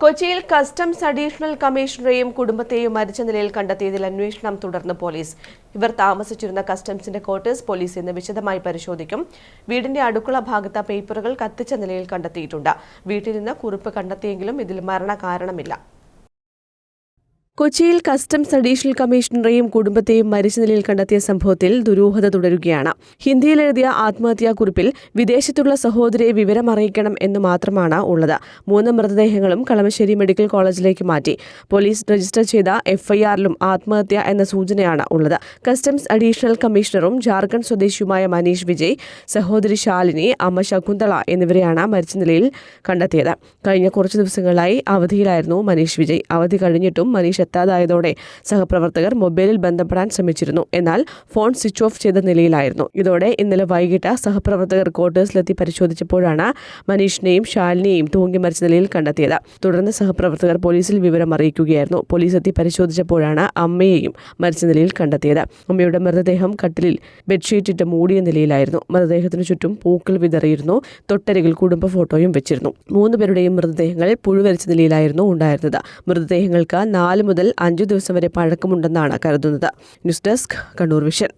കൊച്ചിയിൽ customs additional കമ്മീഷണറെയും കുടുംബത്തെയും മരിച്ച നിലയിൽ കണ്ടെത്തിയതിൽ അന്വേഷണം തുടർന്ന് പോലീസ്. ഇവർ താമസിച്ചിരുന്ന കസ്റ്റംസിന്റെ ക്വാർട്ടേഴ്സ് പോലീസ് ഇന്ന് വിശദമായി പരിശോധിക്കും. വീടിന്റെ അടുക്കള ഭാഗത്ത് പേപ്പറുകൾ കത്തിച്ച നിലയിൽ കണ്ടെത്തിയിട്ടുണ്ട്. വീട്ടിൽ നിന്ന് കുറിപ്പ് കണ്ടെത്തിയെങ്കിലും ഇതിൽ മരണകാരണമില്ല. കൊച്ചിയിൽ കസ്റ്റംസ് അഡീഷണൽ കമ്മീഷണറെയും കുടുംബത്തെയും മരിച്ച നിലയിൽ കണ്ടെത്തിയ സംഭവത്തിൽ ദുരൂഹത തുടരുകയാണ്. ഹിന്ദിയിൽ എഴുതിയ ആത്മഹത്യാക്കുറിപ്പിൽ വിദേശത്തുള്ള സഹോദരിയെ വിവരം അറിയിക്കണം എന്ന് മാത്രമാണ് ഉള്ളത്. 3 മൃതദേഹങ്ങളും കളമശ്ശേരി മെഡിക്കൽ കോളേജിലേക്ക് മാറ്റി. പോലീസ് രജിസ്റ്റർ ചെയ്ത എഫ്ഐആറിലും ആത്മഹത്യ എന്ന സൂചനയാണ് ഉള്ളത്. കസ്റ്റംസ് അഡീഷണൽ കമ്മീഷണറും ജാർഖണ്ഡ് സ്വദേശിയുമായ മനീഷ് വിജയ്, സഹോദരി ശാലിനി, അമ്മ ശകുന്തള എന്നിവരെയാണ് മരിച്ച നിലയിൽ കണ്ടെത്തിയത്. കഴിഞ്ഞ കുറച്ചു ദിവസങ്ങളായി അവധിയിലായിരുന്നു മനീഷ് വിജയ്. അവധി കഴിഞ്ഞിട്ടും മനീഷ് എത്താതായതോടെ സഹപ്രവർത്തകർ മൊബൈലിൽ ബന്ധപ്പെടാൻ ശ്രമിച്ചിരുന്നു. എന്നാൽ ഫോൺ സ്വിച്ച് ഓഫ് ചെയ്ത നിലയിലായിരുന്നു. ഇതോടെ ഇന്നലെ വൈകിട്ട് സഹപ്രവർത്തകർ ക്വാർട്ടേഴ്സിലെത്തി പരിശോധിച്ചപ്പോഴാണ് മനീഷിനെയും ശാലിനിയെയും തൂങ്ങി മരിച്ച നിലയിൽ കണ്ടെത്തിയത്. തുടർന്ന് സഹപ്രവർത്തകർ പോലീസിൽ വിവരം അറിയിക്കുകയായിരുന്നു. പോലീസ് എത്തി പരിശോധിച്ചപ്പോഴാണ് അമ്മയെയും മരിച്ച നിലയിൽ കണ്ടെത്തിയത്. അമ്മയുടെ മൃതദേഹം കട്ടിലിൽ ബെഡ്ഷീറ്റ് ഇട്ട് മൂടിയ നിലയിലായിരുന്നു. മൃതദേഹത്തിനു ചുറ്റും പൂക്കൾ വിതറിയിരുന്നു. തൊട്ടരികിൽ കുടുംബ ഫോട്ടോയും വെച്ചിരുന്നു. 3 പേരുടെയും മൃതദേഹങ്ങൾ പുഴുവരിച്ച നിലയിലായിരുന്നു ഉണ്ടായിരുന്നത്. മൃതദേഹങ്ങൾക്ക് 4 മുതൽ 5 ദിവസം വരെ പഴക്കമുണ്ടെന്നാണ് കരുതുന്നത്. News desk, Kannur vision.